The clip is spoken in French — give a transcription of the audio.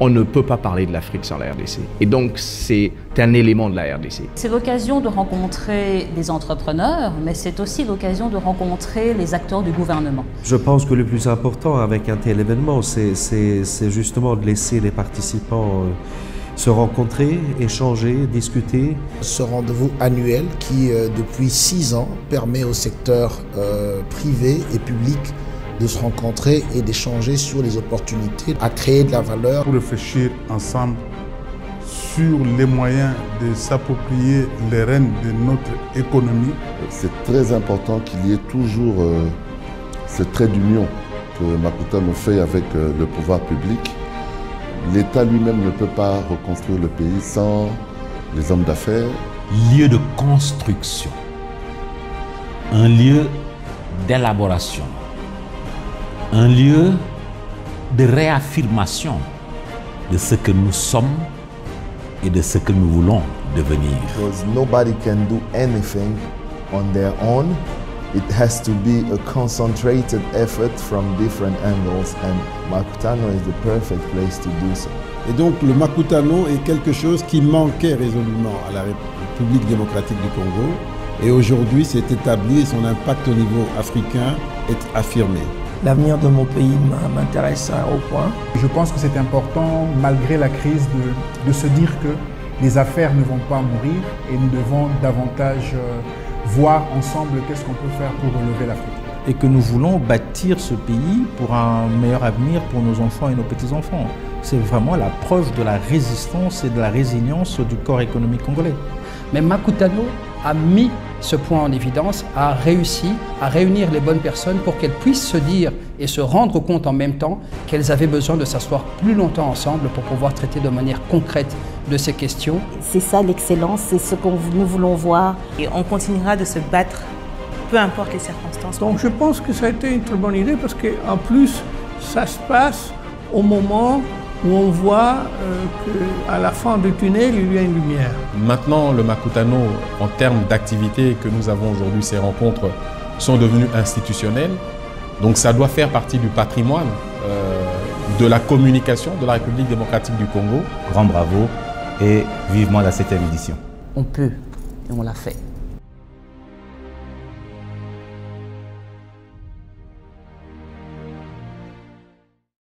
On ne peut pas parler de l'Afrique sans la RDC. Et donc, c'est un élément de la RDC. C'est l'occasion de rencontrer des entrepreneurs, mais c'est aussi l'occasion de rencontrer les acteurs du gouvernement. Je pense que le plus important avec un tel événement, c'est justement de laisser les participants se rencontrer, échanger, discuter. Ce rendez-vous annuel qui, depuis 6 ans, permet au secteur privé et public de se rencontrer et d'échanger sur les opportunités à créer de la valeur. Pour réfléchir ensemble sur les moyens de s'approprier les rênes de notre économie. C'est très important qu'il y ait toujours ce trait d'union que Makutano fait avec le pouvoir public. L'État lui-même ne peut pas reconstruire le pays sans les hommes d'affaires. Lieu de construction, un lieu d'élaboration, un lieu de réaffirmation de ce que nous sommes et de ce que nous voulons devenir. Because nobody can do anything on their own. It has to be a concentrated effort from different angles, and Makutano is the perfect place to do so. Et donc le Makutano est quelque chose qui manquait résolument à la République démocratique du Congo. Et aujourd'hui, c'est établi et son impact au niveau africain est affirmé. L'avenir de mon pays m'intéresse au point. Je pense que c'est important, malgré la crise, de se dire que les affaires ne vont pas mourir et nous devons davantage voir ensemble qu'est-ce qu'on peut faire pour relever l'Afrique. Et que nous voulons bâtir ce pays pour un meilleur avenir pour nos enfants et nos petits-enfants. C'est vraiment la preuve de la résistance et de la résilience du corps économique congolais. Mais Makutano a mis ce point en évidence, a réussi à réunir les bonnes personnes pour qu'elles puissent se dire et se rendre compte en même temps qu'elles avaient besoin de s'asseoir plus longtemps ensemble pour pouvoir traiter de manière concrète de ces questions. C'est ça l'excellence, c'est ce que nous voulons voir. Et on continuera de se battre, peu importe les circonstances. Donc je pense que ça a été une très bonne idée parce qu'en plus, ça se passe au moment où on voit qu'à la fin du tunnel, il y a une lumière. Maintenant, le Makutano, en termes d'activités que nous avons aujourd'hui, ces rencontres sont devenues institutionnelles. Donc ça doit faire partie du patrimoine de la communication de la République démocratique du Congo. Grand bravo et vivement la 7e édition. On peut et on l'a fait.